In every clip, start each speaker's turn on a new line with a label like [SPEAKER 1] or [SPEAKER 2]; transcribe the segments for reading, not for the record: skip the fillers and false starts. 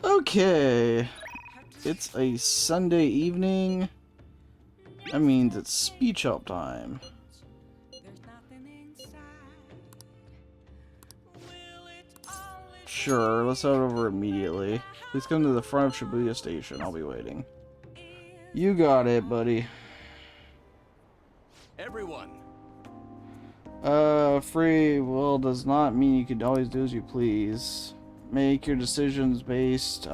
[SPEAKER 1] Okay, it's a Sunday evening. That means it's speech up time. Sure, let's head over immediately. Please come to the front of Shibuya Station. I'll be waiting. You got it, buddy.
[SPEAKER 2] Everyone.
[SPEAKER 1] Free will does not mean you can always do as you please. Make your decisions based,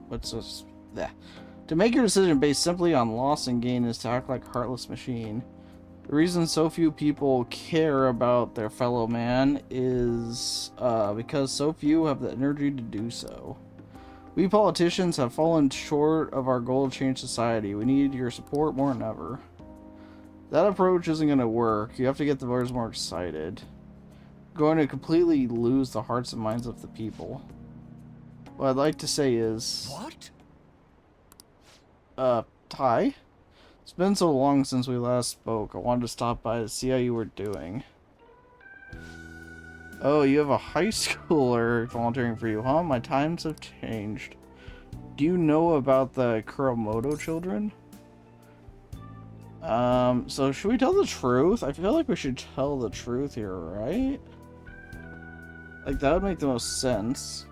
[SPEAKER 1] what's this? Yeah. To make your decision based simply on loss and gain is to act like a heartless machine. The reason so few people care about their fellow man is, because so few have the energy to do so. We politicians have fallen short of our goal to change society. We need your support more than ever. That approach isn't going to work. You have to get the voters more excited. Going to completely lose the hearts and minds of the people. What I'd like to say is...
[SPEAKER 2] What?
[SPEAKER 1] Ty? It's been so long since we last spoke. I wanted to stop by to see how you were doing. Oh, you have a high schooler volunteering for you, huh? My times have changed. Do you know about the Kuromoto children? So should we tell the truth? I feel like we should tell the truth here, right? Like, that would make the most sense.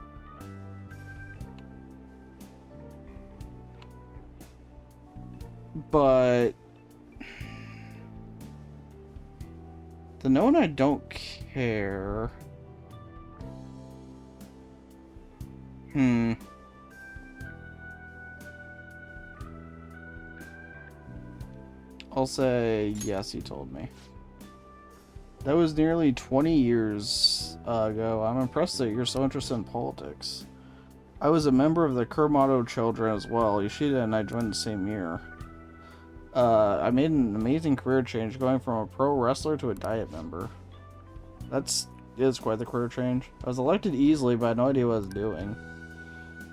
[SPEAKER 1] But... the no and I don't care. I'll say yes, he told me. That was nearly 20 years ago. I'm impressed that you're so interested in politics. I was a member of the Kuromoto children as well. Yoshida and I joined the same year. I made an amazing career change, going from a pro wrestler to a diet member. Is quite the career change. I was elected easily, but I had no idea what I was doing.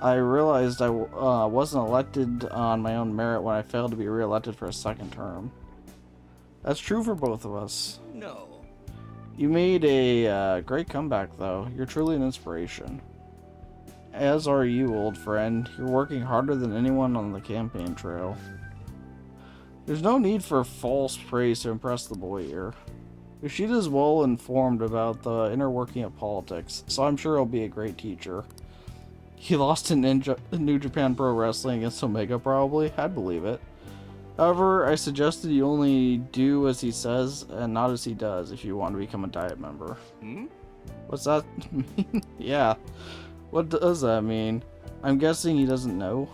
[SPEAKER 1] I realized I wasn't elected on my own merit when I failed to be re-elected for a second term. That's true for both of us.
[SPEAKER 2] No.
[SPEAKER 1] You made a great comeback, though. You're truly an inspiration. As are you, old friend. You're working harder than anyone on the campaign trail. There's no need for false praise to impress the boy here. Yoshida's well informed about the inner working of politics, so I'm sure he'll be a great teacher. He lost in New Japan Pro Wrestling against Omega, probably. I'd believe it. However, I suggested you only do as he says and not as he does if you want to become a diet member. What's that mean? Yeah. What does that mean? I'm guessing he doesn't know.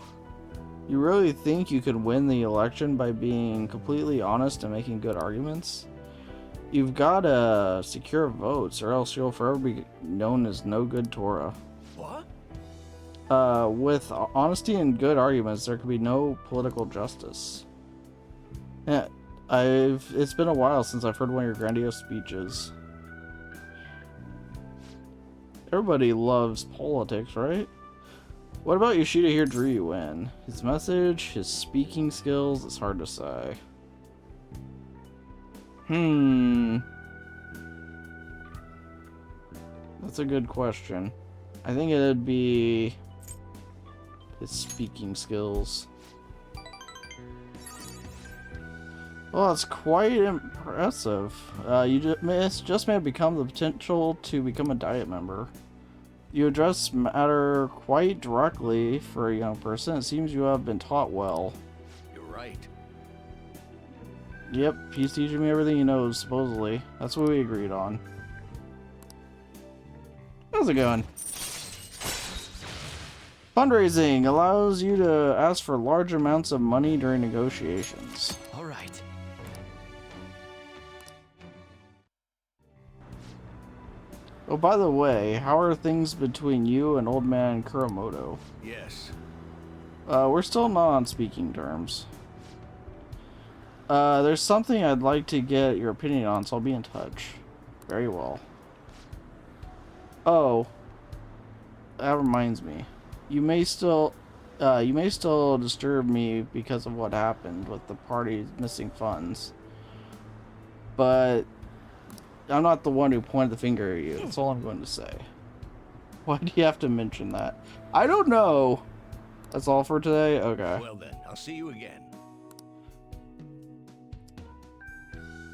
[SPEAKER 1] You really think you could win the election by being completely honest and making good arguments? You've got to secure votes, or else you'll forever be known as no good Torah.
[SPEAKER 2] What?
[SPEAKER 1] With honesty and good arguments, there could be no political justice. Yeah, it's been a while since I've heard one of your grandiose speeches. Everybody loves politics, right? What about Yoshida here drew you in? His message, his speaking skills, it's hard to say. That's a good question. I think it'd be his speaking skills. Well, that's quite impressive. You just may have become the potential to become a diet member. You address matter quite directly for a young person. It seems you have been taught well.
[SPEAKER 2] You're right.
[SPEAKER 1] Yep, he's teaching me everything he knows, supposedly. That's what we agreed on. How's it going? Fundraising allows you to ask for large amounts of money during negotiations.
[SPEAKER 2] All right.
[SPEAKER 1] Oh, by the way, how are things between you and old man Kuromoto?
[SPEAKER 2] Yes.
[SPEAKER 1] We're still not on speaking terms. There's something I'd like to get your opinion on, so I'll be in touch. Very well. Oh, that reminds me. You may still disturb me because of what happened with the party missing funds. But I'm not the one who pointed the finger at you. That's all I'm going to say. Why do you have to mention that? I don't know. That's all for today? Okay.
[SPEAKER 2] Well then, I'll see you again.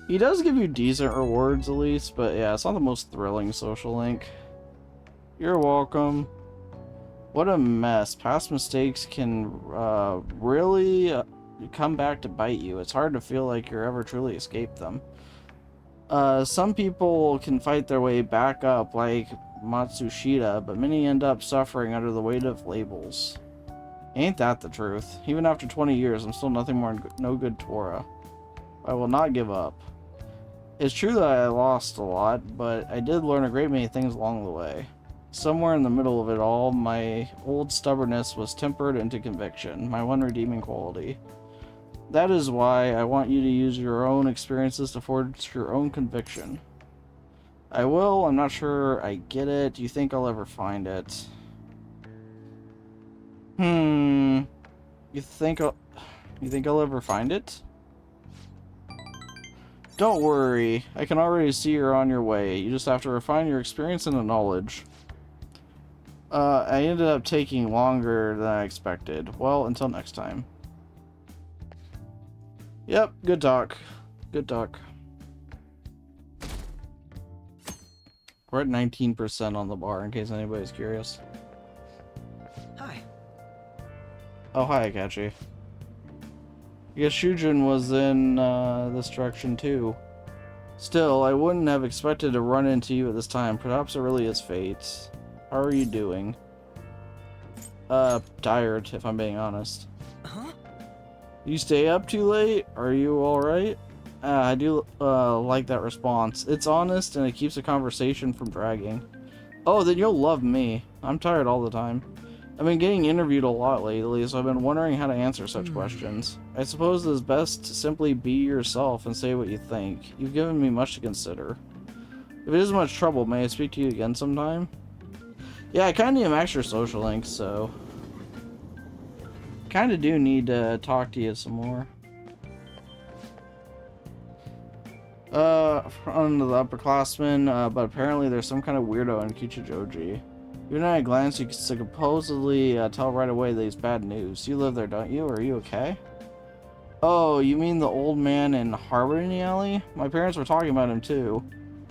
[SPEAKER 1] He does give you decent rewards at least, but yeah, it's not the most thrilling social link. You're welcome. What a mess. Past mistakes can really come back to bite you. It's hard to feel like you're ever truly escaped them. Some people can fight their way back up like Matsushita, but many end up suffering under the weight of labels. Ain't that the truth? Even after 20 years, I'm still nothing more than no good Tora. I will not give up. It's true that I lost a lot, but I did learn a great many things along the way. Somewhere in the middle of it all, my old stubbornness was tempered into conviction, my one redeeming quality. That is why I want you to use your own experiences to forge your own conviction. I will, I'm not sure I get it. Do you think I'll ever find it? You think I'll ever find it? Don't worry, I can already see you're on your way. You just have to refine your experience and the knowledge. I ended up taking longer than I expected. Well, until next time. Yep, good talk. Good talk. We're at 19% on the bar, in case anybody's curious.
[SPEAKER 3] Hi.
[SPEAKER 1] Oh, hi, Akachi. I guess Shujin was in this direction too. Still, I wouldn't have expected to run into you at this time. Perhaps it really is fate. How are you doing? Tired, if I'm being honest.
[SPEAKER 3] Huh?
[SPEAKER 1] You stay up too late? Are you alright? I do like that response. It's honest and it keeps the conversation from dragging. Oh, then you'll love me. I'm tired all the time. I've been getting interviewed a lot lately, so I've been wondering how to answer such questions. I suppose it is best to simply be yourself and say what you think. You've given me much to consider. If it isn't much trouble, may I speak to you again sometime? Yeah, I kinda need an extra social link, so... kinda do need to talk to you some more. On the upperclassmen, but apparently there's some kind of weirdo in Kichijoji. Even at a glance, you can supposedly tell right away that he's bad news. You live there, don't you? Are you okay? Oh, you mean the old man in Harmony Alley? My parents were talking about him too.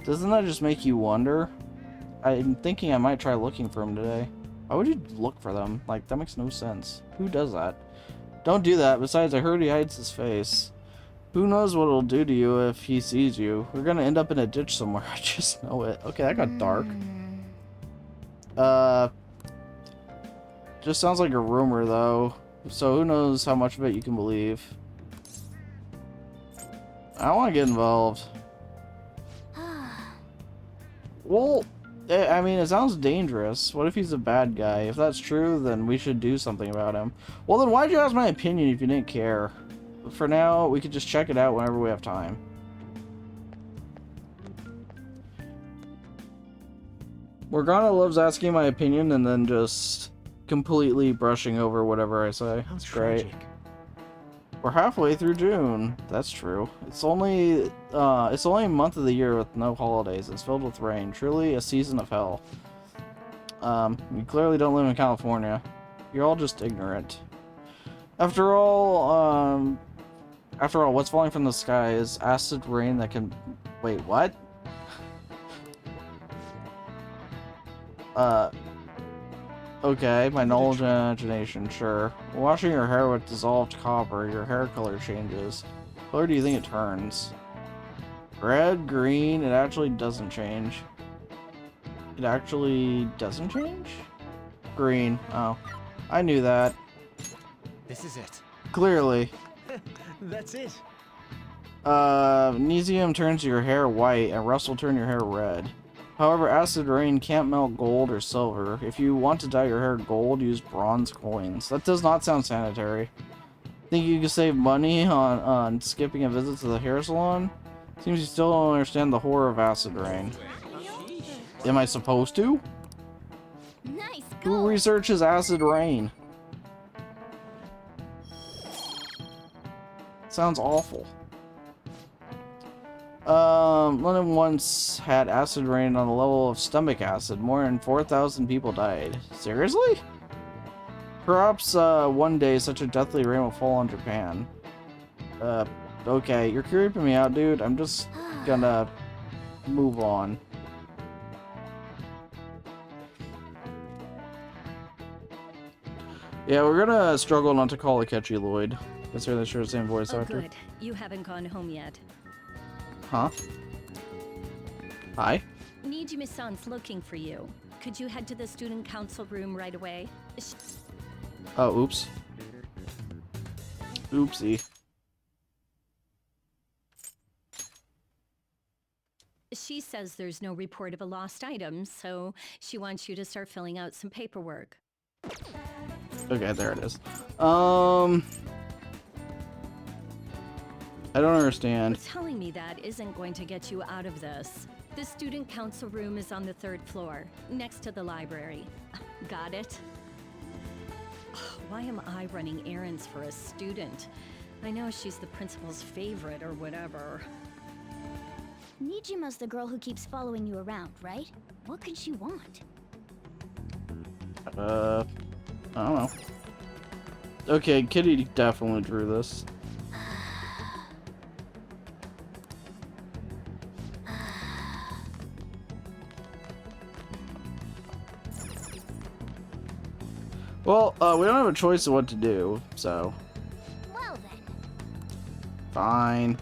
[SPEAKER 1] Doesn't that just make you wonder? I'm thinking I might try looking for him today. Why would you look for them? Like, that makes no sense. Who does that? Don't do that. Besides, I heard he hides his face. Who knows what it'll do to you if he sees you. We're gonna end up in a ditch somewhere. I just know it. Okay, that got dark. Just sounds like a rumor, though. So who knows how much of it you can believe. I don't want to get involved. Well... I mean, it sounds dangerous. What if he's a bad guy? If that's true, then we should do something about him. Well, then why'd you ask my opinion if you didn't care? For now, we could just check it out whenever we have time. Morgana loves asking my opinion and then just completely brushing over whatever I say. That's great. We're halfway through June. That's true. It's only a month of the year with no holidays. It's filled with rain. Truly a season of hell. You clearly don't live in California. You're all just ignorant. After all, what's falling from the sky is acid rain that can... Wait, what? Okay, my knowledge and imagination, sure. Washing your hair with dissolved copper, your hair color changes. What color do you think it turns? Red, green, it actually doesn't change. It actually doesn't change? Green, oh. I knew that.
[SPEAKER 3] This is it.
[SPEAKER 1] Clearly.
[SPEAKER 3] That's it.
[SPEAKER 1] Magnesium turns your hair white and rust will turn your hair red. However, acid rain can't melt gold or silver. If you want to dye your hair gold, use bronze coins. That does not sound sanitary. Think you can save money on skipping a visit to the hair salon? Seems you still don't understand the horror of acid rain. Am I supposed to?
[SPEAKER 4] Nice.
[SPEAKER 1] Who researches acid rain? Sounds awful. London once had acid rain on the level of stomach acid. More than 4,000 people died. Seriously? Perhaps, one day such a deathly rain will fall on Japan. Okay, you're creeping me out, dude. I'm just gonna move on. Yeah, we're gonna struggle not to call Akechi Lloyd. Considering they share the same voice actor.
[SPEAKER 2] Good. You haven't gone home yet.
[SPEAKER 1] Huh? Hi?
[SPEAKER 2] Nijime-san's looking for you. Could you head to the student council room right away?
[SPEAKER 1] Oh, oops. Oopsie.
[SPEAKER 2] She says there's no report of a lost item, so she wants you to start filling out some paperwork.
[SPEAKER 1] Okay, there it is. I don't understand.
[SPEAKER 2] Telling me that isn't going to get you out of this. The student council room is on the 3rd floor, next to the library. Got it? Why am I running errands for a student? I know she's the principal's favorite or whatever.
[SPEAKER 4] Nijima's the girl who keeps following you around, right? What could she want?
[SPEAKER 1] I don't know. Okay, Kitty definitely drew this. Well, we don't have a choice of what to do, so.
[SPEAKER 4] Well then.
[SPEAKER 1] Fine.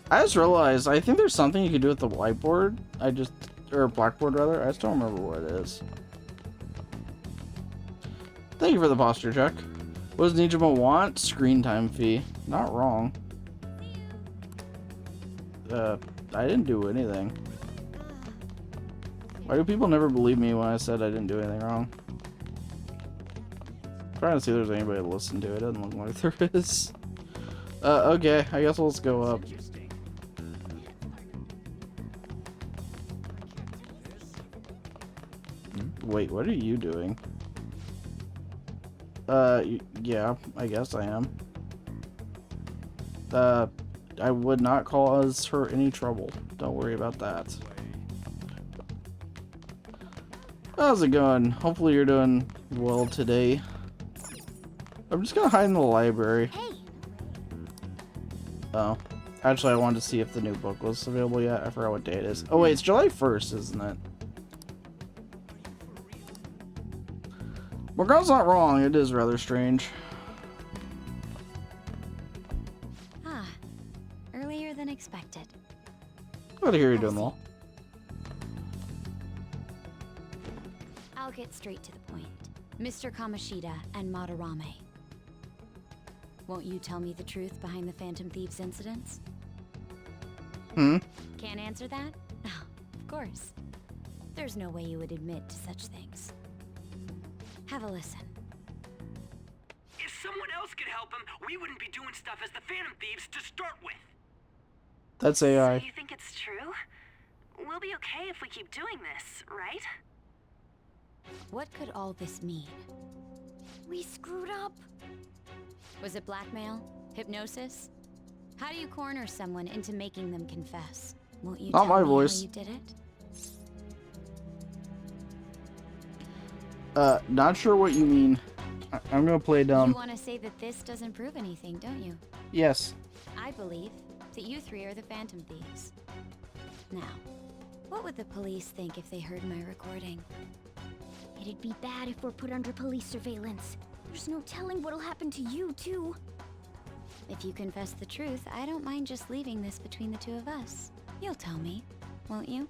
[SPEAKER 1] I just realized, I think there's something you can do with the whiteboard. Or blackboard rather. I just don't remember what it is. Thank you for the posture check. What does Nijima want? Screen time fee. Not wrong. I didn't do anything. Why do people never believe me when I said I didn't do anything wrong? I'm trying to see if there's anybody to listen to it. It doesn't look like there is. Okay, I guess let's go up. Wait, what are you doing? Yeah, I guess I am. I would not cause her any trouble. Don't worry about that. How's it going? Hopefully you're doing well today. I'm just gonna hide in the library.
[SPEAKER 4] Hey.
[SPEAKER 1] Oh. Actually, I wanted to see if the new book was available yet. I forgot what day it is. Oh wait, it's July 1st, isn't it? Morgan's not wrong. It is rather strange.
[SPEAKER 4] Ah, earlier than expected.
[SPEAKER 1] Glad to hear you're doing well.
[SPEAKER 4] I'll get straight to the point. Mr. Kamoshida and Madarame. Won't you tell me the truth behind the Phantom Thieves incidents?
[SPEAKER 1] Hmm?
[SPEAKER 4] Can't answer that? Oh, of course. There's no way you would admit to such things. Have a listen.
[SPEAKER 5] If someone else could help him, we wouldn't be doing stuff as the Phantom Thieves to start with.
[SPEAKER 1] That's AI.
[SPEAKER 6] So you think it's true? We'll be okay if we keep doing this, right?
[SPEAKER 4] What could all this mean? We screwed up. Was it blackmail? Hypnosis? How do you corner someone into making them confess? Won't you
[SPEAKER 1] Not
[SPEAKER 4] tell
[SPEAKER 1] my
[SPEAKER 4] me
[SPEAKER 1] voice.
[SPEAKER 4] how you did it?
[SPEAKER 1] Not sure what you mean. I'm gonna play
[SPEAKER 4] You
[SPEAKER 1] dumb.
[SPEAKER 4] want to say that this doesn't prove anything, don't you?
[SPEAKER 1] Yes.
[SPEAKER 4] I believe that you three are the Phantom Thieves. Now, what would the police think if they heard my recording?
[SPEAKER 7] It'd be bad if we're put under police surveillance. There's no telling what'll happen to you, too.
[SPEAKER 4] If you confess the truth, I don't mind just leaving this between the two of us. You'll tell me, won't you?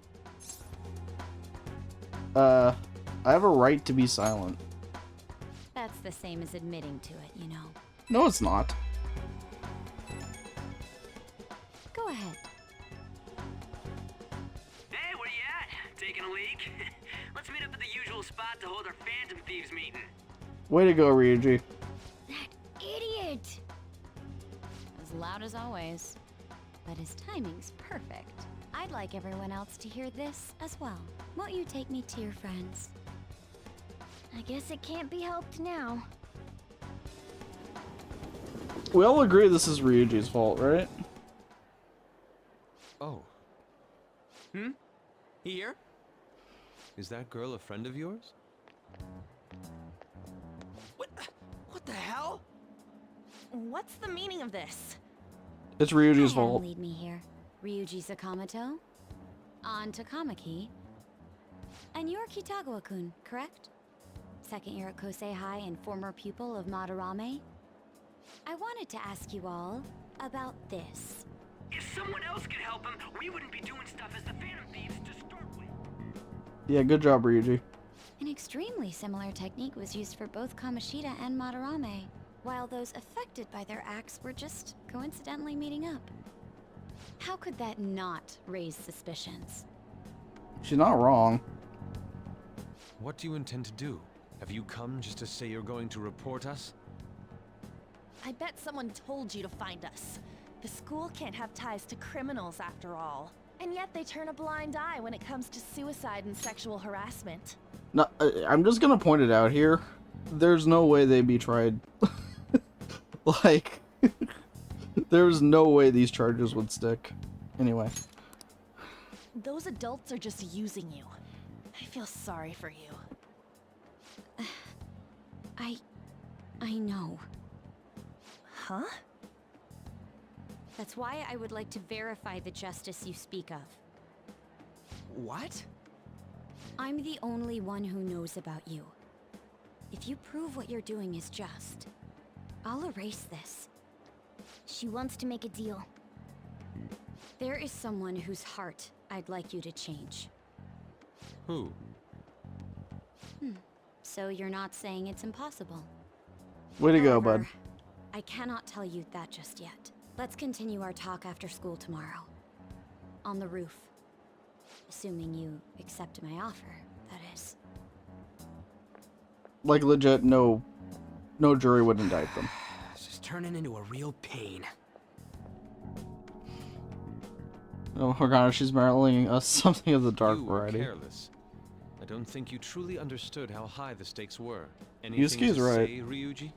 [SPEAKER 1] I have a right to be silent.
[SPEAKER 4] That's the same as admitting to it, you know.
[SPEAKER 1] No, it's not.
[SPEAKER 4] Go ahead.
[SPEAKER 5] Hey, where you at? Taking a leak? Let's meet up at the usual spot to hold our Phantom Thieves meeting.
[SPEAKER 1] Way to go, Ryuji.
[SPEAKER 7] That idiot!
[SPEAKER 4] As loud as always. But his timing's perfect. I'd like everyone else to hear this as well. Won't you take me to your friends?
[SPEAKER 7] I guess it can't be helped now.
[SPEAKER 1] We all agree this is Ryuji's fault, right?
[SPEAKER 3] Here?
[SPEAKER 8] Is that girl a friend of yours?
[SPEAKER 3] What the hell?
[SPEAKER 6] What's the meaning of this?
[SPEAKER 1] It's Ryuji's
[SPEAKER 4] Hi, Adam,
[SPEAKER 1] fault.
[SPEAKER 4] lead me here. Ryuji Sakamoto? On Takamaki. And you're Kitagawa-kun, correct? Second year at Kosei High and former pupil of Madarame? I wanted to ask you all about this.
[SPEAKER 5] If someone else could help him, we wouldn't be doing stuff as the Phantom Thieves to start with.
[SPEAKER 1] Yeah, good job, Ryuji.
[SPEAKER 4] An extremely similar technique was used for both Kamoshida and Madarame, while those affected by their acts were just coincidentally meeting up. How could that not raise suspicions?
[SPEAKER 1] She's not wrong.
[SPEAKER 8] What do you intend to do? Have you come just to say you're going to report us?
[SPEAKER 6] I bet someone told you to find us. The school can't have ties to criminals after all. And yet they turn a blind eye when it comes to suicide and sexual harassment.
[SPEAKER 1] No, I'm just gonna point it out here. There's no way they'd be tried. Like, there's no way these charges would stick. Anyway.
[SPEAKER 6] Those adults are just using you. I feel sorry for you.
[SPEAKER 4] I know.
[SPEAKER 6] Huh?
[SPEAKER 4] That's why I would like to verify the justice you speak of.
[SPEAKER 3] What?
[SPEAKER 4] I'm the only one who knows about you. If you prove what you're doing is just, I'll erase this.
[SPEAKER 7] She wants to make a deal.
[SPEAKER 4] There is someone whose heart I'd like you to change.
[SPEAKER 8] Who?
[SPEAKER 4] So you're not saying it's impossible?
[SPEAKER 1] Way to go, bud.
[SPEAKER 4] However, I cannot tell you that just yet. Let's continue our talk after school tomorrow. On the roof. Assuming you accept my offer, that is.
[SPEAKER 1] Like, legit, no jury would indict them.
[SPEAKER 3] It's just turning into a real pain.
[SPEAKER 1] Oh my gosh, she's marrying us something of the dark
[SPEAKER 8] You were
[SPEAKER 1] variety.
[SPEAKER 8] careless. I don't think you truly understood how high the stakes were. Anything
[SPEAKER 1] Yusuke's
[SPEAKER 8] to
[SPEAKER 1] right.
[SPEAKER 8] say, Ryuji?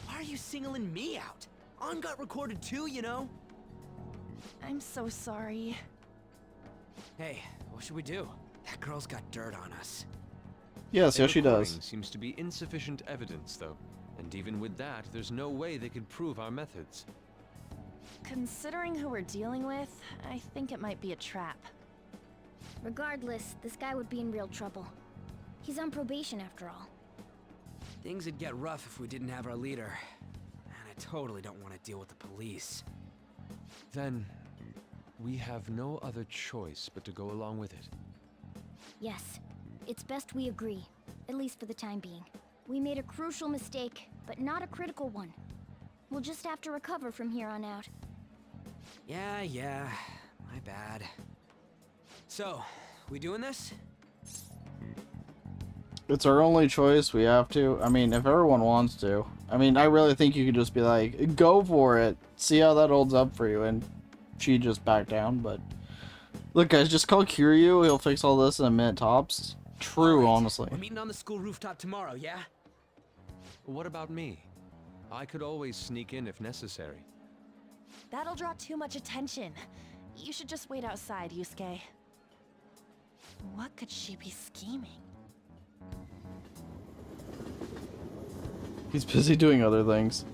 [SPEAKER 3] Why are you singling me out? On got recorded too, you know?
[SPEAKER 6] I'm so sorry.
[SPEAKER 3] Hey, what should we do? That girl's got dirt on us.
[SPEAKER 1] Yes,
[SPEAKER 8] A
[SPEAKER 1] yes, she
[SPEAKER 8] recording
[SPEAKER 1] does.
[SPEAKER 8] Seems to be insufficient evidence, though. And even with that, there's no way they could prove our methods.
[SPEAKER 6] Considering who we're dealing with, I think it might be a trap.
[SPEAKER 7] Regardless, this guy would be in real trouble. He's on probation after all.
[SPEAKER 3] Things would get rough if we didn't have our leader. And I totally don't want to deal with the police.
[SPEAKER 8] Then, we have no other choice but to go along with it.
[SPEAKER 7] Yes, it's best we agree, at least for the time being. We made a crucial mistake, but not a critical one. We'll just have to recover from here on out.
[SPEAKER 3] Yeah, my bad. So, we doing this?
[SPEAKER 1] It's our only choice. We have to. I mean, if everyone wants to. I mean, I really think you could just be like, go for it. See how that holds up for you. And she just backed down. But look, guys, just call Kiryu. He'll fix all this in a minute tops. True,
[SPEAKER 3] All right,
[SPEAKER 1] honestly.
[SPEAKER 3] We're meeting on the school rooftop tomorrow, yeah?
[SPEAKER 8] What about me? I could always sneak in if necessary.
[SPEAKER 6] That'll draw too much attention. You should just wait outside, Yusuke. What could she be scheming?
[SPEAKER 1] He's busy doing other things.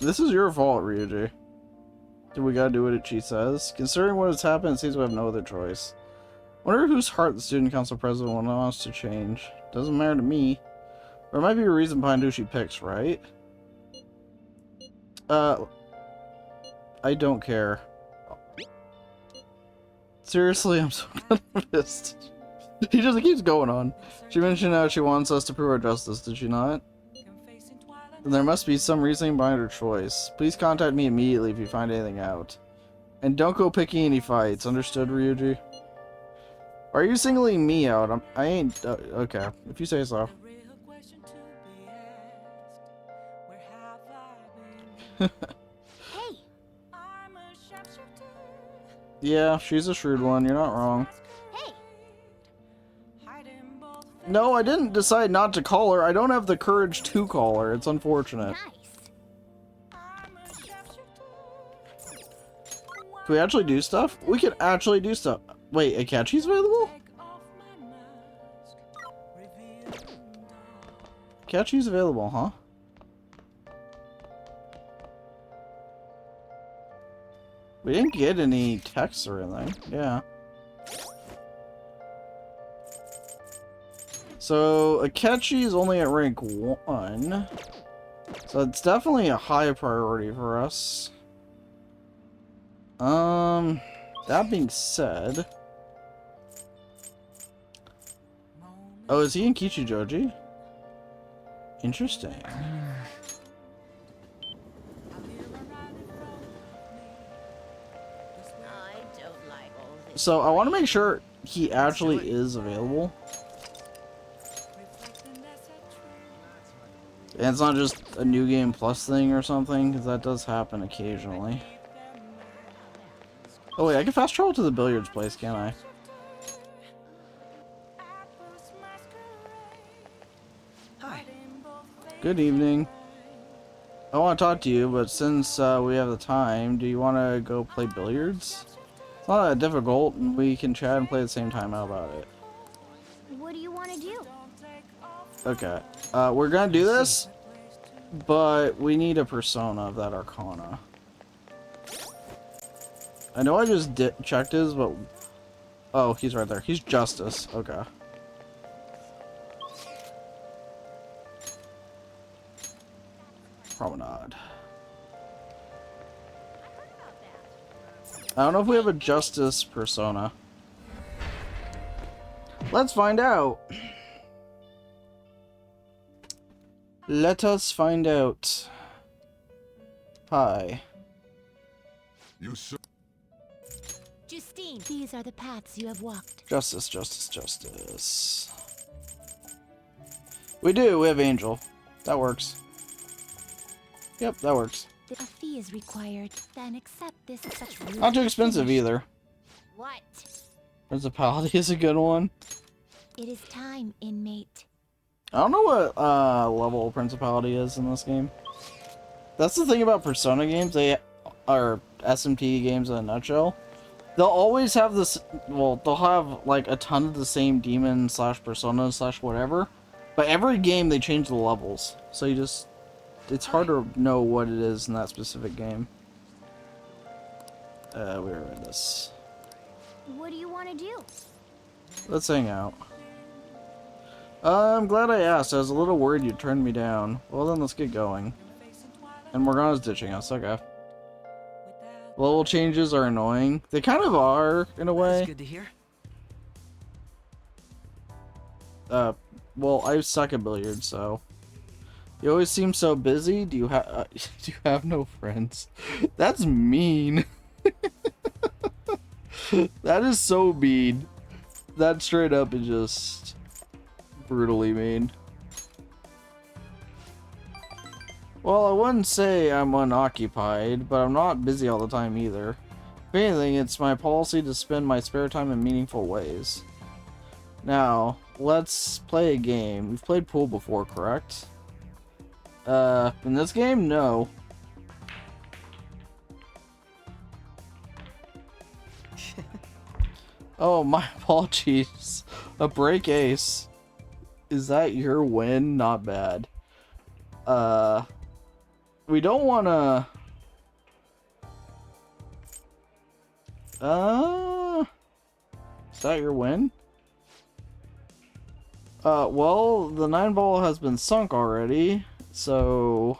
[SPEAKER 1] This is your fault, Ryuji. Do we gotta do what she says? Considering what has happened, it seems we have no other choice. Wonder whose heart the student council president wants to change. Doesn't matter to me. There might be a reason behind who she picks, right? I don't care. Seriously, I'm so confused. He just keeps going on. She mentioned how she wants us to prove our justice, did she not? Then there must be some reasoning behind her choice. Please contact me immediately if you find anything out. And don't go picking any fights, understood, Ryuji? Why are you singling me out? I ain't... okay, if you say so.
[SPEAKER 7] Hey!
[SPEAKER 1] Yeah, she's a shrewd one, you're not wrong.
[SPEAKER 7] Hey!
[SPEAKER 1] No, I didn't decide not to call her. I don't have the courage to call her. It's unfortunate.
[SPEAKER 7] Nice.
[SPEAKER 1] Can we actually do stuff? We can actually do stuff. Wait, Akechi's available? Akechi's available, huh? We didn't get any texts or anything. Yeah. So, Akechi is only at rank 1. So it's definitely a high priority for us. That being said... Oh, is he in Kichijoji? Interesting. So I want to make sure he actually is available. And it's not just a new game plus thing or something, because that does happen occasionally. Oh wait, I can fast travel to the billiards place, can't I?
[SPEAKER 3] Hi.
[SPEAKER 1] Good evening. I want to talk to you, but since we have the time, do you want to go play billiards? It's not that difficult, and we can chat and play at the same time. How about it?
[SPEAKER 7] What do you want to do?
[SPEAKER 1] Okay. We're gonna do this, but we need a persona of that Arcana. I know I just checked his, but... Oh, he's right there. He's Justice. Okay. Promenade. I don't know if we have a Justice persona. Let's find out. Let us find out. Hi.
[SPEAKER 8] You sir.
[SPEAKER 4] Justine, these are the paths you have walked.
[SPEAKER 1] Justice, justice, justice. We do. We have Angel. That works. Yep, that works.
[SPEAKER 4] A fee is required. Then accept this such rude.
[SPEAKER 1] Not too expensive either.
[SPEAKER 4] What?
[SPEAKER 1] Principality is a good one.
[SPEAKER 4] It is time, inmate.
[SPEAKER 1] I don't know what level Principality is in this game. That's the thing about Persona games. They are SMT games in a nutshell. They'll always have this. Well, they'll have like a ton of the same demon slash persona slash whatever. But every game they change the levels, so you just. It's hard to know what it is in that specific game. We already read this.
[SPEAKER 7] What do you want to do?
[SPEAKER 1] Let's hang out. I'm glad I asked. I was a little worried you'd turn me down. Well then, let's get going. And Morgana's ditching us. Okay. Level changes are annoying. They kind of are, in a way.
[SPEAKER 3] That's good to hear.
[SPEAKER 1] Well, I suck at billiards, so... You always seem so busy. Do you have no friends? That's mean. That is so mean. That straight up is just brutally mean. Well, I wouldn't say I'm unoccupied, but I'm not busy all the time either. If anything, it's my policy to spend my spare time in meaningful ways. Now, let's play a game. We've played pool before, correct? In this game, no. Oh, my apologies. A break ace. Is that your win? Not bad. We don't wanna... Is that your win? Well, the 9-ball has been sunk already. So,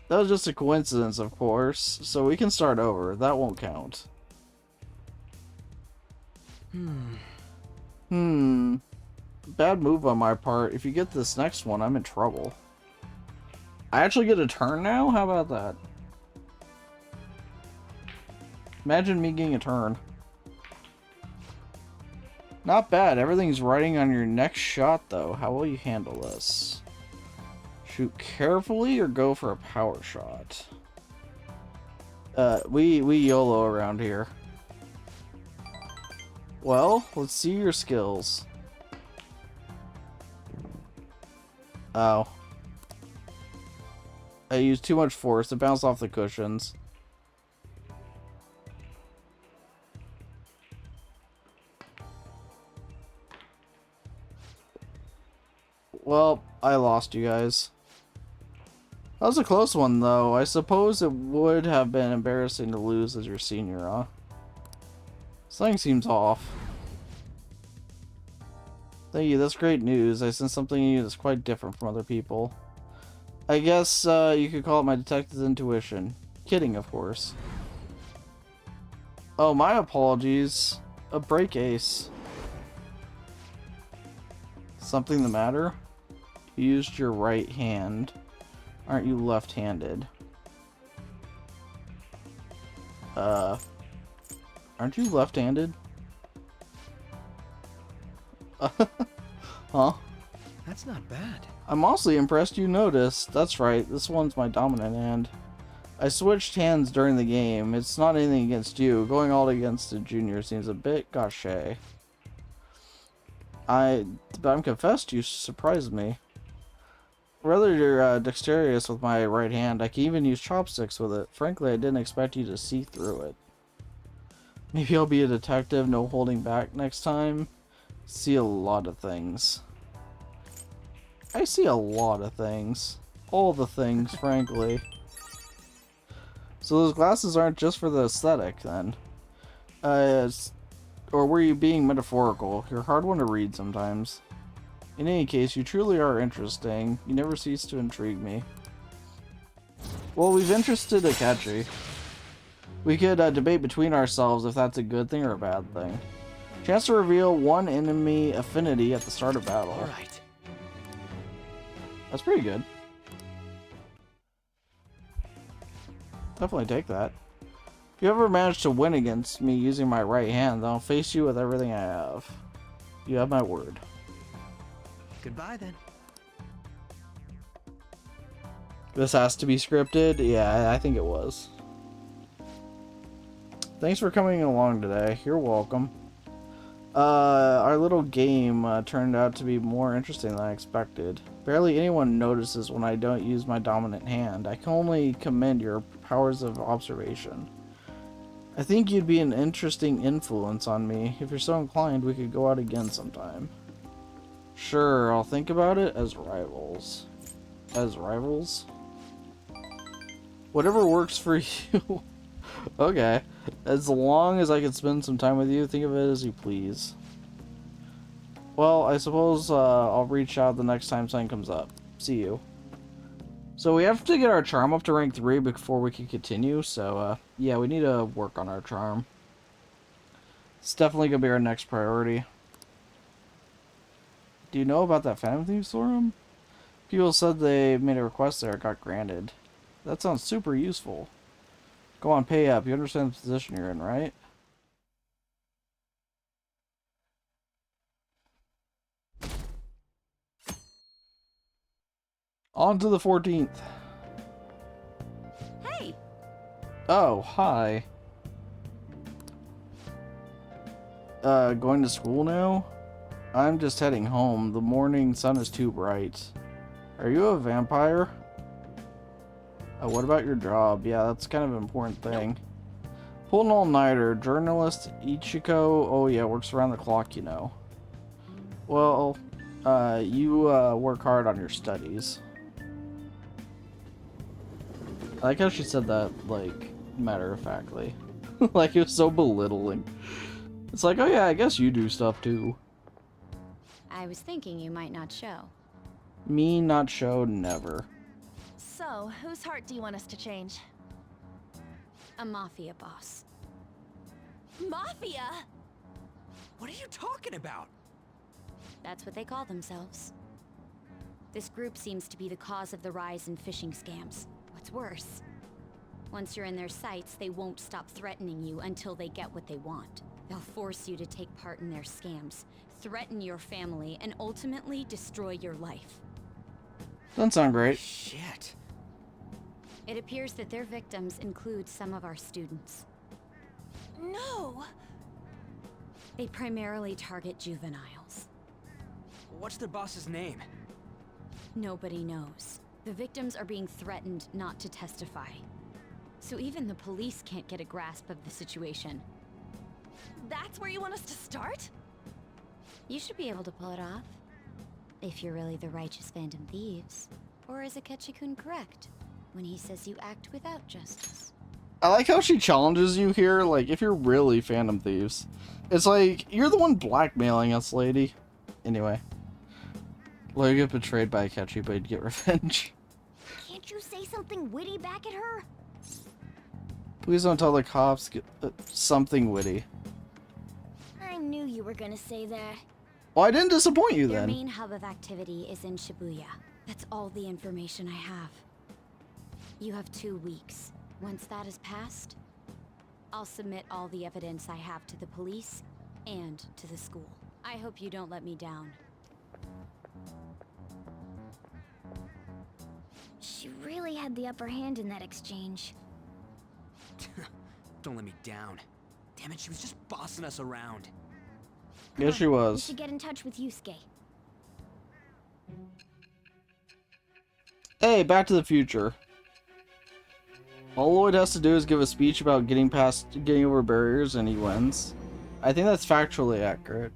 [SPEAKER 1] that was just a coincidence, of course. So we can start over. That won't count. Bad move on my part. If you get this next one, I'm in trouble. I actually get a turn now? How about that? Imagine me getting a turn. Not bad. Everything's riding on your next shot, though. How will you handle this? Shoot carefully or go for a power shot? We YOLO around here. Well, let's see your skills. Oh. I used too much force. It bounced off the cushions. Well, I lost you guys. That was a close one, though. I suppose it would have been embarrassing to lose as your senior, huh? Something seems off. Thank you, that's great news. I sense something in you that's quite different from other people. I guess you could call it my detective's intuition. Kidding, of course. Oh, my apologies. A break ace. Something the matter? You used your right hand. Aren't you left-handed? Aren't you left-handed? Huh?
[SPEAKER 3] That's not bad.
[SPEAKER 1] I'm mostly impressed you noticed. That's right, this one's my dominant hand. I switched hands during the game. It's not anything against you. Going all against a junior seems a bit gauche. But I'm confessed, you surprised me. Rather, you're dexterous with my right hand. I can even use chopsticks with it. Frankly, I didn't expect you to see through it. Maybe I'll be a detective, no holding back next time. See a lot of things. I see a lot of things. All the things, frankly. So those glasses aren't just for the aesthetic, then. Or were you being metaphorical? You're a hard one to read sometimes. In any case, you truly are interesting. You never cease to intrigue me. Well, we've interested Akechi. We could debate between ourselves if that's a good thing or a bad thing. Chance to reveal one enemy affinity at the start of battle.
[SPEAKER 3] Alright.
[SPEAKER 1] That's pretty good. Definitely take that. If you ever manage to win against me using my right hand, then I'll face you with everything I have. You have my word.
[SPEAKER 3] Goodbye then.
[SPEAKER 1] This has to be scripted? Yeah, I think it was. Thanks for coming along today. You're welcome. Our little game turned out to be more interesting than I expected. Barely anyone notices when I don't use my dominant hand. I can only commend your powers of observation. I think you'd be an interesting influence on me. If you're so inclined, we could go out again sometime. Sure, I'll think about it as rivals. As rivals? Whatever works for you. Okay. As long as I can spend some time with you, think of it as you please. Well, I suppose I'll reach out the next time something comes up. See you. So we have to get our charm up to rank 3 before we can continue, so yeah, we need to work on our charm. It's definitely going to be our next priority. Do you know about that Phantom Thieves forum? People said they made a request there, it got granted. That sounds super useful. Go on, pay up. You understand the position you're in, right? On to the 14th.
[SPEAKER 2] Hey!
[SPEAKER 1] Oh, hi. Going to school now? I'm just heading home. The morning sun is too bright. Are you a vampire? What about your job? Yeah, that's kind of an important thing. Pull an all-nighter. Journalist Ichiko. Oh yeah, works around the clock, you know. Well, you work hard on your studies. I like how she said that, like, matter-of-factly. Like, it was so belittling. It's like, oh yeah, I guess you do stuff too.
[SPEAKER 4] I was thinking you might not show.
[SPEAKER 1] Me not show, never.
[SPEAKER 6] So, whose heart do you want us to change?
[SPEAKER 4] A mafia boss.
[SPEAKER 6] Mafia?
[SPEAKER 3] What are you talking about?
[SPEAKER 4] That's what they call themselves. This group seems to be the cause of the rise in phishing scams. What's worse, once you're in their sights, they won't stop threatening you until they get what they want. They'll force you to take part in their scams, threaten your family, and ultimately destroy your life.
[SPEAKER 1] Doesn't sound great.
[SPEAKER 3] Shit.
[SPEAKER 4] It appears that their victims include some of our students.
[SPEAKER 6] No!
[SPEAKER 4] They primarily target juveniles.
[SPEAKER 3] What's their boss's name?
[SPEAKER 4] Nobody knows. The victims are being threatened not to testify. So even the police can't get a grasp of the situation.
[SPEAKER 6] That's where you want us to start?
[SPEAKER 4] You should be able to pull it off. If you're really the righteous Phantom Thieves. Or is Akechi-kun correct when he says you act without justice?
[SPEAKER 1] I like how she challenges you here, like, if you're really Phantom Thieves. It's like, you're the one blackmailing us, lady. Anyway. Well, you get betrayed by Akechi, but you'd get revenge.
[SPEAKER 7] Can't you say something witty back at her?
[SPEAKER 1] Please don't tell the cops something witty.
[SPEAKER 7] I knew you were gonna say that.
[SPEAKER 1] Well, I didn't disappoint you
[SPEAKER 4] Their
[SPEAKER 1] then.
[SPEAKER 4] main hub of activity is in Shibuya. That's all the information I have. You have 2 weeks. Once that is passed, I'll submit all the evidence I have to the police and to the school. I hope you don't let me down.
[SPEAKER 7] She really had the upper hand in that exchange.
[SPEAKER 3] Don't let me down. Damn it, she was just bossing us around.
[SPEAKER 1] Yes, she
[SPEAKER 7] We
[SPEAKER 1] was.
[SPEAKER 7] should get in touch with Yusuke.
[SPEAKER 1] Hey, Back to the Future. All Lloyd has to do is give a speech about getting over barriers, and he wins. I think that's factually accurate.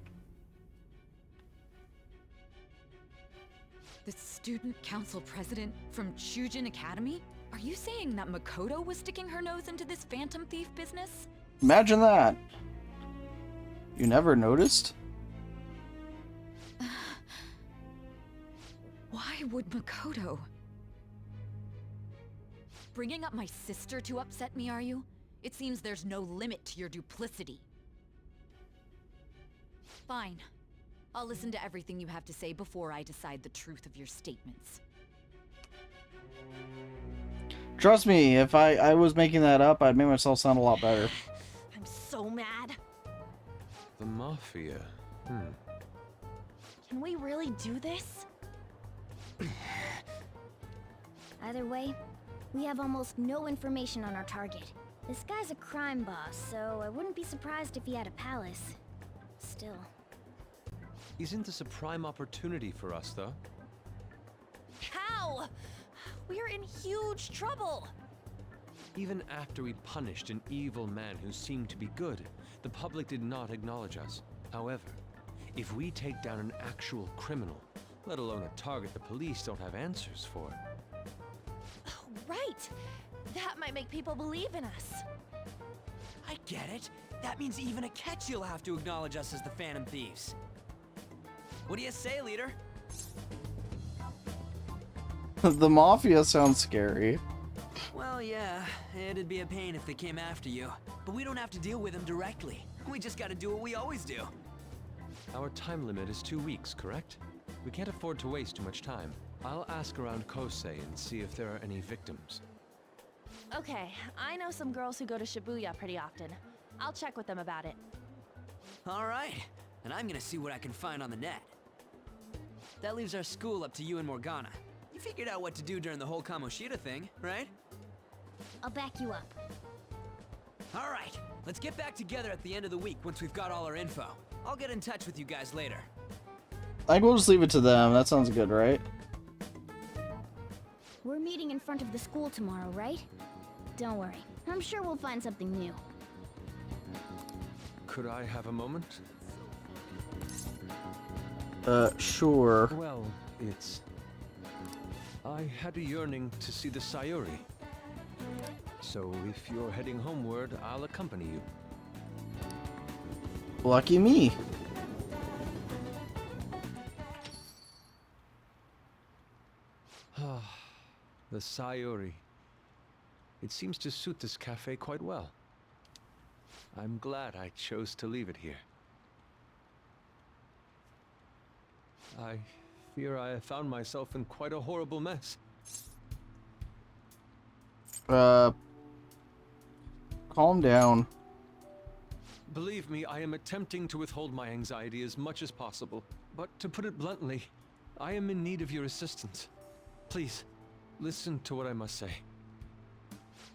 [SPEAKER 9] The student council president from Chujin Academy? Are you saying that Makoto was sticking her nose into this phantom thief business?
[SPEAKER 1] Imagine that. You never noticed?
[SPEAKER 9] Why would Makoto? Bringing up my sister to upset me, are you? It seems there's no limit to your duplicity. Fine. I'll listen to everything you have to say before I decide the truth of your statements.
[SPEAKER 1] Trust me, if I was making that up, I'd make myself sound a lot better.
[SPEAKER 6] I'm so mad.
[SPEAKER 8] The Mafia.
[SPEAKER 6] Can we really do this?
[SPEAKER 7] Either way, we have almost no information on our target. This guy's a crime boss, so I wouldn't be surprised if he had a palace. Still.
[SPEAKER 8] Isn't this a prime opportunity for us, though?
[SPEAKER 6] How? We're in huge trouble.
[SPEAKER 8] Even after we punished an evil man who seemed to be good, the public did not acknowledge us. However, if we take down an actual criminal, let alone a target the police don't have answers for.
[SPEAKER 6] Right. That might make people believe in us.
[SPEAKER 3] I get it. That means even Akechi will have to acknowledge us as the Phantom Thieves. What do you say, leader?
[SPEAKER 1] The Mafia sounds scary.
[SPEAKER 3] Well, yeah, it'd be a pain if they came after you. But we don't have to deal with them directly. We just gotta do what we always do.
[SPEAKER 8] Our time limit is 2 weeks, correct? We can't afford to waste too much time. I'll ask around Kosei and see if there are any victims.
[SPEAKER 6] Okay, I know some girls who go to Shibuya pretty often. I'll check with them about it.
[SPEAKER 3] All right, and I'm gonna see what I can find on the net. That leaves our school up to you and Morgana. You figured out what to do during the whole Kamoshida thing, right?
[SPEAKER 7] I'll back you up.
[SPEAKER 3] All right, let's get back together at the end of the week once we've got all our info. I'll get in touch with you guys later.
[SPEAKER 1] I think we'll just leave it to them. That sounds good, right?
[SPEAKER 7] We're meeting in front of the school tomorrow, right? Don't worry. I'm sure we'll find something new.
[SPEAKER 8] Could I have a moment?
[SPEAKER 1] Sure.
[SPEAKER 8] Well, I had a yearning to see the Sayuri. So if you're heading homeward, I'll accompany you.
[SPEAKER 1] Lucky me.
[SPEAKER 8] The Sayuri. It seems to suit this cafe quite well. I'm glad I chose to leave it here. I fear I have found myself in quite a horrible mess.
[SPEAKER 1] Calm down.
[SPEAKER 8] Believe me, I am attempting to withhold my anxiety as much as possible. But to put it bluntly, I am in need of your assistance. Please, listen to what I must say.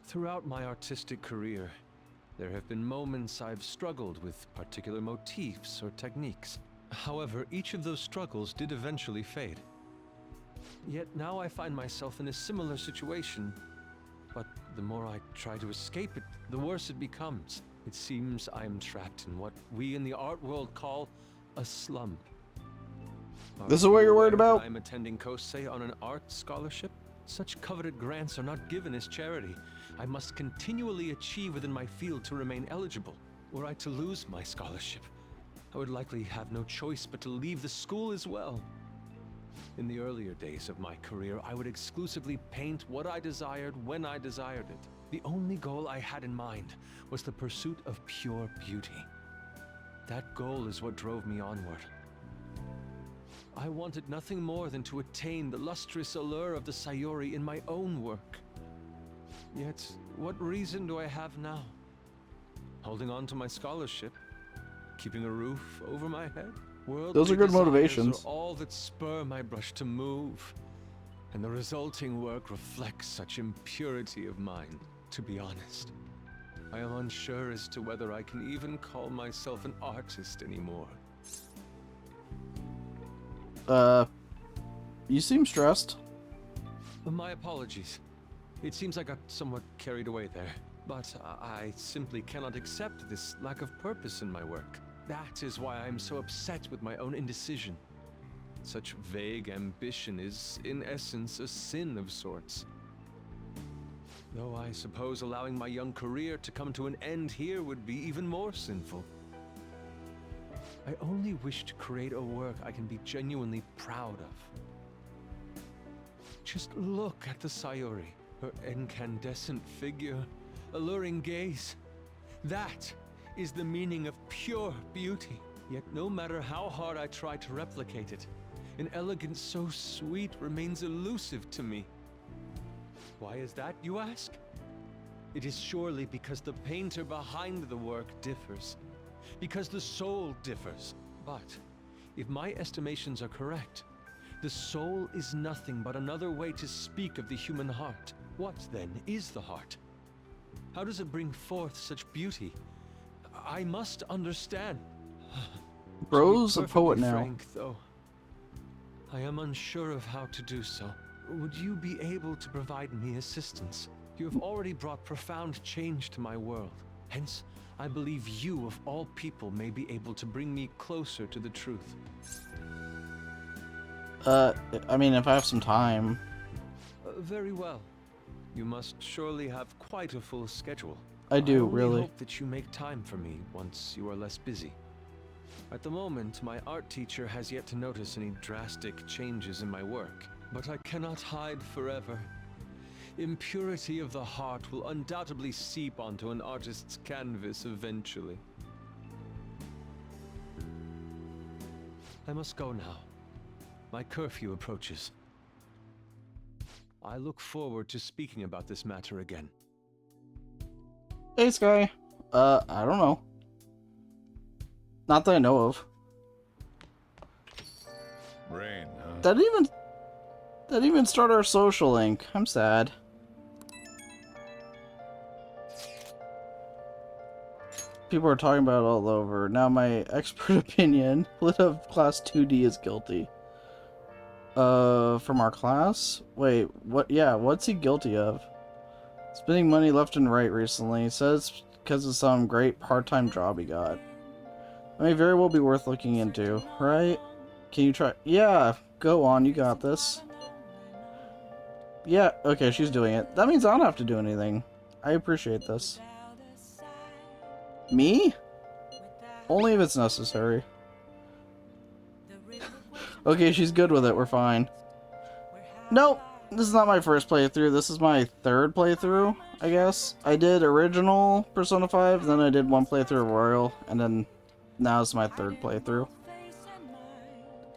[SPEAKER 8] Throughout my artistic career, there have been moments I've struggled with particular motifs or techniques. However, each of those struggles did eventually fade. Yet now I find myself in a similar situation. But the more I try to escape it, the worse it becomes. It seems I am trapped in what we in the art world call a slump.
[SPEAKER 1] This is what you're worried about?
[SPEAKER 8] I'm attending Kosei on an art scholarship. Such coveted grants are not given as charity. I must continually achieve within my field to remain eligible. Were I to lose my scholarship, I would likely have no choice but to leave the school as well. In the earlier days of my career, I would exclusively paint what I desired when I desired it. The only goal I had in mind was the pursuit of pure beauty. That goal is what drove me onward. I wanted nothing more than to attain the lustrous allure of the Sayori in my own work. Yet, what reason do I have now? Holding on to my scholarship, keeping a roof over my head.
[SPEAKER 1] Those are good motivations.
[SPEAKER 8] Are all that spur my brush to move, and the resulting work reflects such impurity of mind. To be honest, I am unsure as to whether I can even call myself an artist anymore.
[SPEAKER 1] You seem stressed.
[SPEAKER 8] My apologies. It seems I got somewhat carried away there, but I simply cannot accept this lack of purpose in my work. That is why I am so upset with my own indecision. Such vague ambition is, in essence, a sin of sorts. Though I suppose allowing my young career to come to an end here would be even more sinful. I only wish to create a work I can be genuinely proud of. Just look at the Sayori, her incandescent figure, alluring gaze. That is the meaning of pure beauty. Yet no matter how hard I try to replicate it, an elegance so sweet remains elusive to me. Why is that, you ask? It is surely because the painter behind the work differs. Because the soul differs. But if my estimations are correct, the soul is nothing but another way to speak of the human heart. What, then, is the heart? How does it bring forth such beauty? I must understand.
[SPEAKER 1] Bro's a poet now.
[SPEAKER 8] Frank, though, I am unsure of how to do so. Would you be able to provide me assistance? You have already brought profound change to my world. Hence, I believe you, of all people, may be able to bring me closer to the truth.
[SPEAKER 1] I mean, if I have some time.
[SPEAKER 8] Very well. You must surely have quite a full schedule.
[SPEAKER 1] I do,
[SPEAKER 8] I only
[SPEAKER 1] really.
[SPEAKER 8] hope that you make time for me once you are less busy. At the moment, my art teacher has yet to notice any drastic changes in my work, but I cannot hide forever. Impurity of the heart will undoubtedly seep onto an artist's canvas eventually. I must go now. My curfew approaches. I look forward to speaking about this matter again.
[SPEAKER 1] Hey, Sky. I don't know. Not that I know of.
[SPEAKER 10] Rain, huh?
[SPEAKER 1] That didn't even start our social link. I'm sad. People are talking about it all over. Now my expert opinion, Lit of Class 2D is guilty. From our class? Wait, what? Yeah, what's he guilty of? Spending money left and right recently. He says because of some great part-time job he got. That may very well be worth looking into, right? Can you try? Yeah, go on, you got this. Yeah, okay, she's doing it. That means I don't have to do anything. I appreciate this. Me? Only if it's necessary. Okay, she's good with it, we're fine. Nope, this is not my first playthrough, this is my third playthrough, I guess. I did original Persona 5, then I did one playthrough of Royal, and then now it's my third playthrough.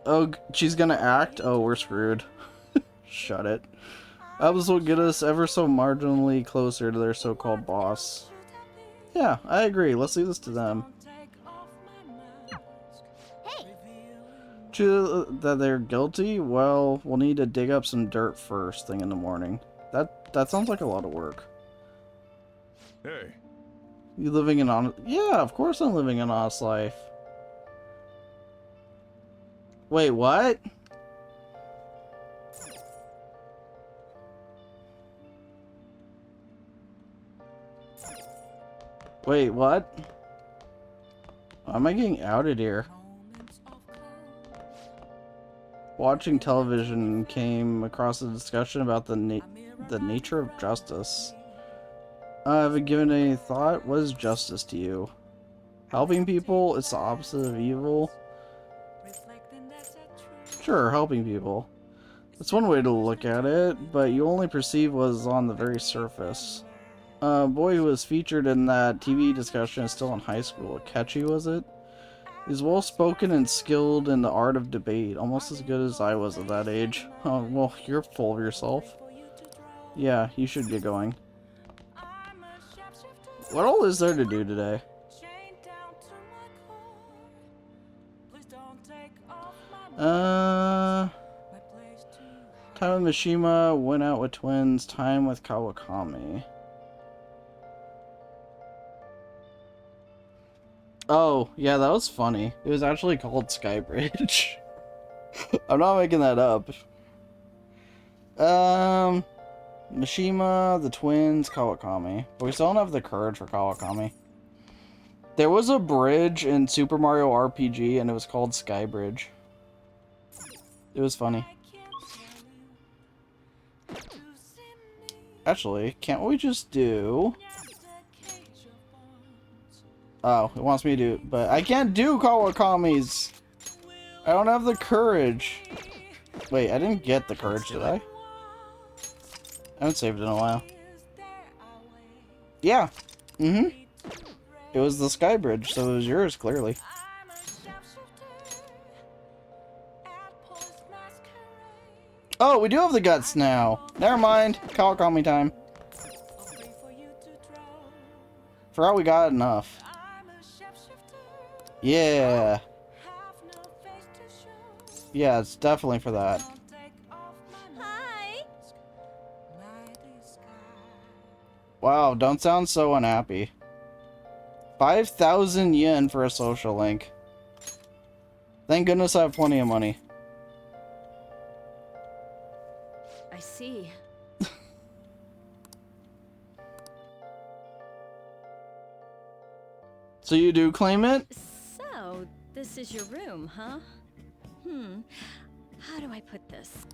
[SPEAKER 1] Oh, she's gonna act? Oh, we're screwed. Shut it. This will get us ever so marginally closer to their so-called boss. Yeah, I agree. Let's leave this to them.
[SPEAKER 7] Hey!
[SPEAKER 1] True that they're guilty? Well, we'll need to dig up some dirt first thing in the morning. That sounds like a lot of work.
[SPEAKER 10] Hey.
[SPEAKER 1] You living an honest... Yeah, of course I'm living an honest life. Wait, what? How am I getting outed here? Watching television came across a discussion about the nature of justice. Have you given any thought? What is justice to you? Helping people? It's the opposite of evil? Sure, helping people. That's one way to look at it, but you only perceive what is on the very surface. A boy who was featured in that TV discussion is still in high school. Catchy, was it? He's well-spoken and skilled in the art of debate, almost as good as I was at that age. Oh, well, you're full of yourself. Yeah, you should get going. What all is there to do today? Time with Mishima, went out with twins, time with Kawakami. Oh, yeah, that was funny. It was actually called Skybridge. I'm not making that up. Mishima, the twins, Kawakami. But we still don't have the courage for Kawakami. There was a bridge in Super Mario RPG, and it was called Skybridge. It was funny. Actually, can't we just do... Oh, it wants me to do... But I can't do Kawakami's! I don't have the courage. Wait, I didn't get the courage, did I? I haven't saved it in a while. Yeah. Mm-hmm. It was the Skybridge, so it was yours, clearly. Oh, we do have the guts now. Never mind. Kawakami time. Forgot we got enough. Yeah. Yeah, it's definitely for that.
[SPEAKER 2] Hi.
[SPEAKER 1] Wow, don't sound so unhappy. 5,000 yen for a social link. Thank goodness I have plenty of money.
[SPEAKER 2] I see.
[SPEAKER 1] So you do claim it?
[SPEAKER 2] So, this is your room, huh? How do I put this?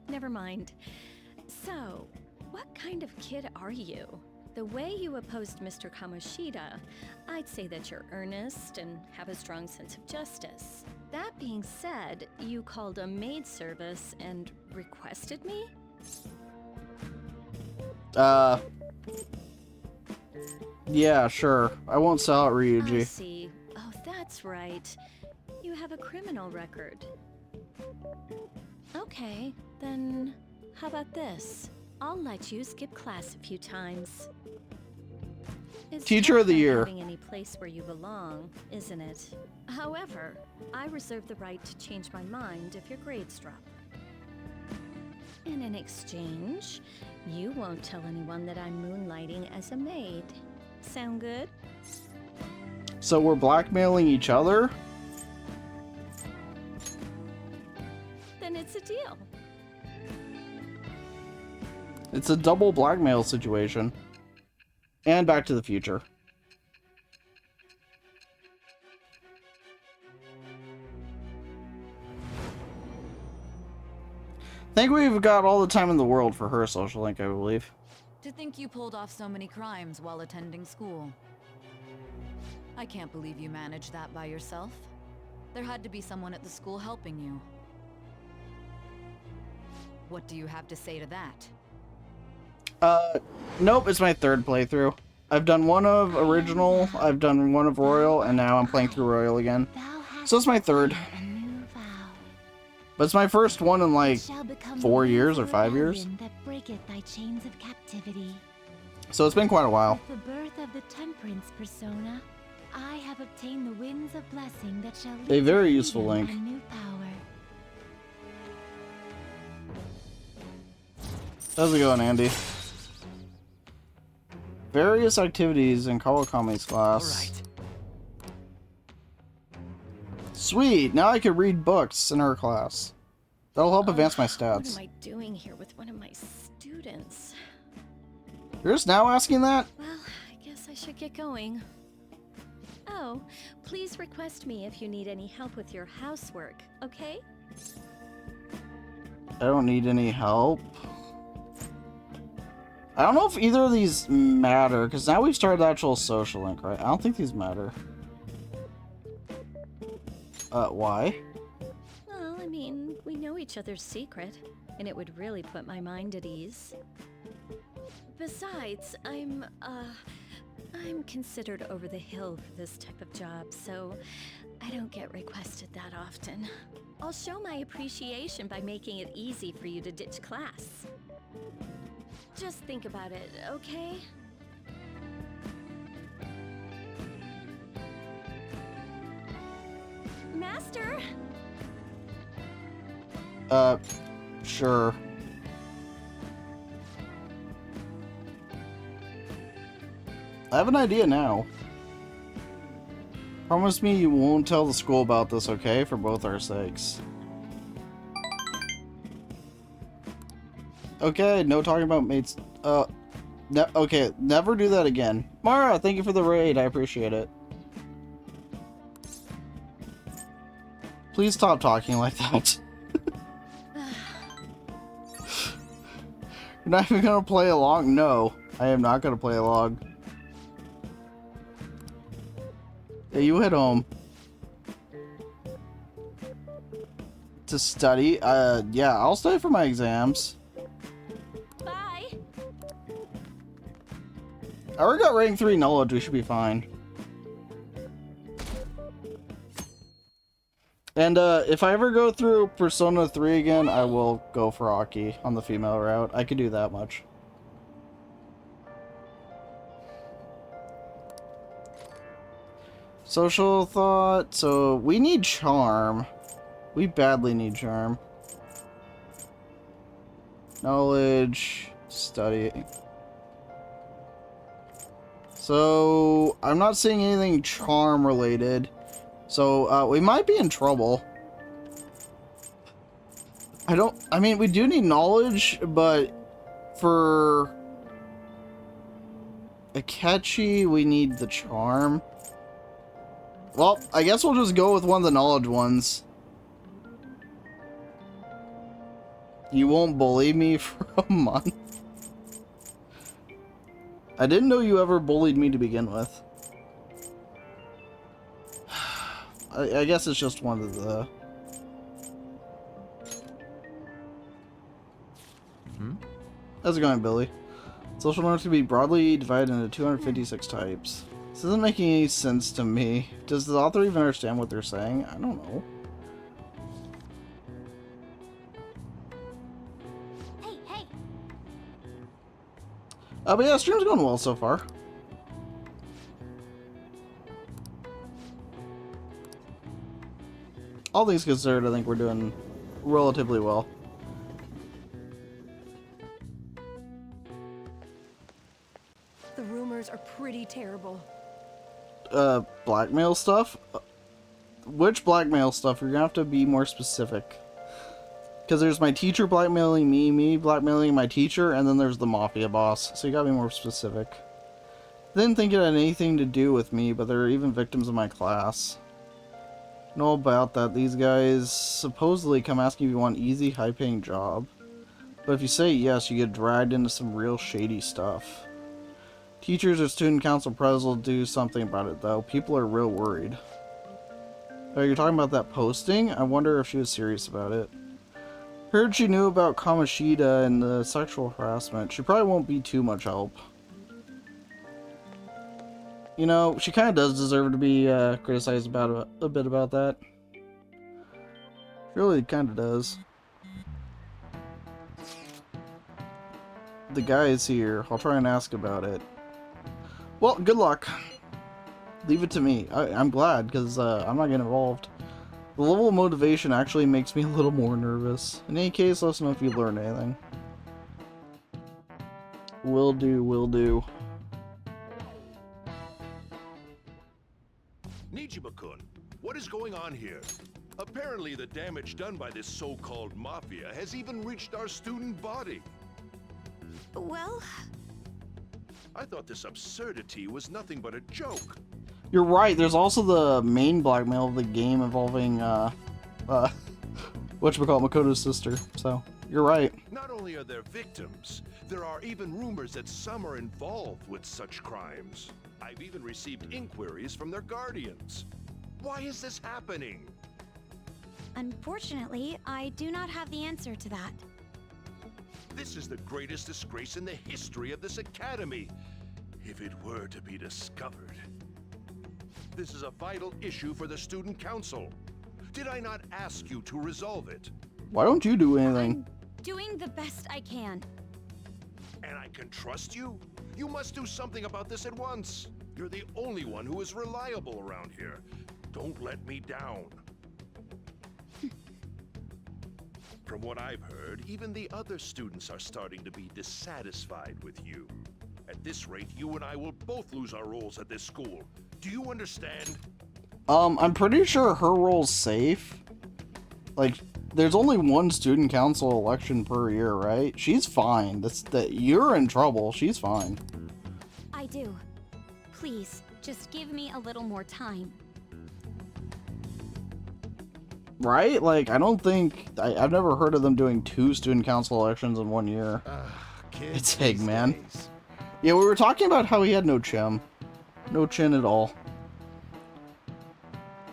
[SPEAKER 2] Never mind. So, what kind of kid are you? The way you opposed Mr. Kamoshida, I'd say that you're earnest and have a strong sense of justice. That being said, you called a maid service and requested me?
[SPEAKER 1] Yeah, sure. I won't sell it,
[SPEAKER 2] I
[SPEAKER 1] Ryuji.
[SPEAKER 2] see. Oh, that's right. You have a criminal record. Okay, then how about this? I'll let you skip class a few times. It's
[SPEAKER 1] Teacher
[SPEAKER 2] tough
[SPEAKER 1] of the
[SPEAKER 2] not
[SPEAKER 1] year.
[SPEAKER 2] having any place where you belong, isn't it? However, I reserve the right to change my mind if your grades drop. And in exchange, you won't tell anyone that I'm moonlighting as a maid. Sound good?
[SPEAKER 1] So we're blackmailing each other?
[SPEAKER 2] Then it's a deal.
[SPEAKER 1] It's a double blackmail situation. And Back to the Future. Think we've got all the time in the world for her social link, I believe.
[SPEAKER 9] To think you pulled off so many crimes while attending school. I can't believe you managed that by yourself. There had to be someone at the school helping you. What do you have to say to that?
[SPEAKER 1] Nope, it's my third playthrough. I've done one of Original, I've done one of Royal, and now I'm playing through Royal again. So it's my third. But it's my first one in like 4 years or 5 years.
[SPEAKER 11] That breaketh thy chains of captivity.
[SPEAKER 1] So it's been quite a while.
[SPEAKER 11] With the birth of the temperance persona, I have obtained the winds of blessing that shall lead
[SPEAKER 1] A very
[SPEAKER 11] to
[SPEAKER 1] useful
[SPEAKER 11] freedom
[SPEAKER 1] link.
[SPEAKER 11] and new power.
[SPEAKER 1] How's it going, Andy? Various activities in Kawakami's class.
[SPEAKER 3] Alright.
[SPEAKER 1] Sweet! Now I can read books in her class. That'll help advance my
[SPEAKER 2] What
[SPEAKER 1] stats.
[SPEAKER 2] am I doing here with one of my students?
[SPEAKER 1] You're just now asking that?
[SPEAKER 2] Well, I guess I should get going. Oh, please request me if you need any help with your housework, okay?
[SPEAKER 1] I don't need any help. I don't know if either of these matter, because now we've started the actual social link, right? I don't think these matter. Why?
[SPEAKER 2] Well, I mean, we know each other's secret, and it would really put my mind at ease. Besides, I'm considered over the hill for this type of job, so I don't get requested that often. I'll show my appreciation by making it easy for you to ditch class. Just think about it, okay? Master?
[SPEAKER 1] Sure. I have an idea now. Promise me you won't tell the school about this, okay? For both our sakes. Okay, no talking about mates. Okay, never do that again. Mara, thank you for the raid. I appreciate it. Please stop talking like that. You're not even gonna play along? No, I am not gonna play along. Yeah, you head home. To study? Yeah, I'll study for my exams.
[SPEAKER 2] Bye!
[SPEAKER 1] I already got rank 3 knowledge, we should be fine. And, if I ever go through Persona 3 again, I will go for Aki on the female route. I could do that much. Social thought, so we need charm. We badly need charm. Knowledge, study. So, I'm not seeing anything charm related. So, we might be in trouble. I mean, we do need knowledge, but for Akechi, we need the charm. Well, I guess we'll just go with one of the knowledge ones. You won't bully me for a month. I didn't know you ever bullied me to begin with. I guess it's just one of the... How's it going, Billy? Social norms can be broadly divided into 256 types. This isn't making any sense to me. Does the author even understand what they're saying? I don't know.
[SPEAKER 7] Hey!
[SPEAKER 1] But yeah, stream's going well so far. All things considered, I think we're doing relatively well.
[SPEAKER 2] The rumors are pretty terrible.
[SPEAKER 1] Blackmail stuff? Which blackmail stuff? You're gonna have to be more specific. Because there's my teacher blackmailing me blackmailing my teacher, and then there's the mafia boss. So you gotta be more specific. Didn't think it had anything to do with me, but there are even victims in my class. Know about that. These guys supposedly come asking if you want an easy, high-paying job. But if you say yes, you get dragged into some real shady stuff. Teachers or student council presidents will do something about it, though. People are real worried. Oh, you're talking about that posting? I wonder if she was serious about it. Heard she knew about Kamoshida and the sexual harassment. She probably won't be too much help. You know, she kind of does deserve to be criticized about a bit about that. She really kind of does. The guy is here. I'll try and ask about it. Well, good luck. Leave it to me. I'm glad, because I'm not getting involved. The level of motivation actually makes me a little more nervous. In any case, let us know if you learned anything. Will do, will do.
[SPEAKER 12] Nijima-kun, what is going on here? Apparently the damage done by this so-called mafia has even reached our student body.
[SPEAKER 2] Well,
[SPEAKER 12] I thought this absurdity was nothing but a joke.
[SPEAKER 1] You're right, there's also the main blackmail of the game involving, whatchamacallit, Makoto's sister, so, you're right.
[SPEAKER 12] Not only are there victims, there are even rumors that some are involved with such crimes. I've even received inquiries from their guardians. Why is this happening?
[SPEAKER 4] Unfortunately, I do not have the answer to that.
[SPEAKER 12] This is the greatest disgrace in the history of this academy, if it were to be discovered. This is a vital issue for the student council. Did I not ask you to resolve it?
[SPEAKER 1] Why don't you do anything?
[SPEAKER 4] I'm doing the best I can.
[SPEAKER 12] And I can trust you? You must do something about this at once. You're the only one who is reliable around here. Don't let me down. From what I've heard, even the other students are starting to be dissatisfied with you. At this rate, you and I will both lose our roles at this school. Do you understand?
[SPEAKER 1] I'm pretty sure her role's safe. Like, there's only one student council election per year, right? She's fine. You're in trouble. She's fine.
[SPEAKER 4] I do. Please, just give me a little more time.
[SPEAKER 1] Right? Like, I don't think... I've never heard of them doing 2 student council elections in 1 year. It's Eggman. Yeah, we were talking about how he had no chin. No chin at all.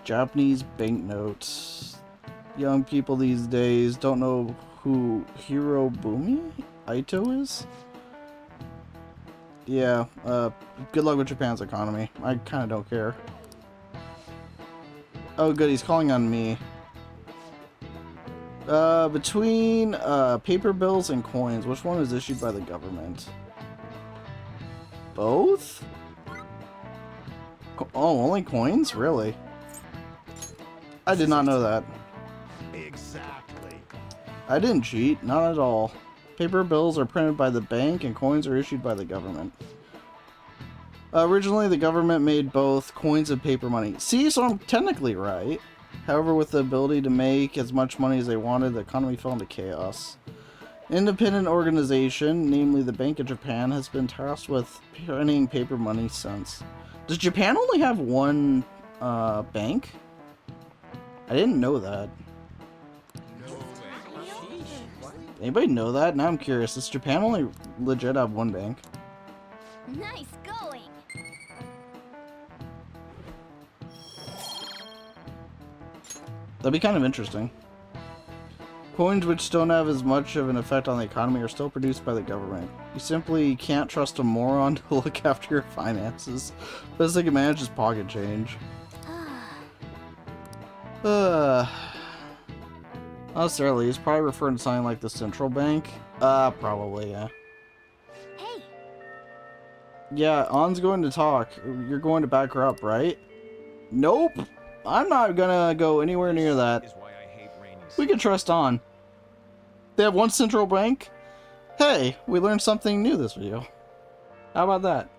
[SPEAKER 1] Japanese banknotes. Young people these days don't know who Hirobumi Ito is? Yeah, good luck with Japan's economy. I kind of don't care. Oh good, he's calling on me. Between paper bills and coins, which one is issued by the government? Both? Oh, only coins? Really? I did not know that.
[SPEAKER 12] Exactly.
[SPEAKER 1] I didn't cheat, not at all. Paper bills are printed by the bank and coins are issued by the government. Originally, the government made both coins and paper money. See, so I'm technically right. However, with the ability to make as much money as they wanted, the economy fell into chaos. Independent organization, namely the Bank of Japan, has been tasked with printing paper money since. Does Japan only have one bank? I didn't know that. Anybody know that? Now I'm curious. Does Japan only legit have one bank?
[SPEAKER 7] Nice going!
[SPEAKER 1] That'd be kind of interesting. Coins which don't have as much of an effect on the economy are still produced by the government. You simply can't trust a moron to look after your finances. Best they can manage is pocket change. Necessarily, he's probably referring to something like the central bank. Probably, yeah.
[SPEAKER 7] Hey!
[SPEAKER 1] Yeah, An's going to talk. You're going to back her up, right? Nope! I'm not gonna go anywhere near that. We can trust An. They have one central bank? Hey, we learned something new this video. How about that?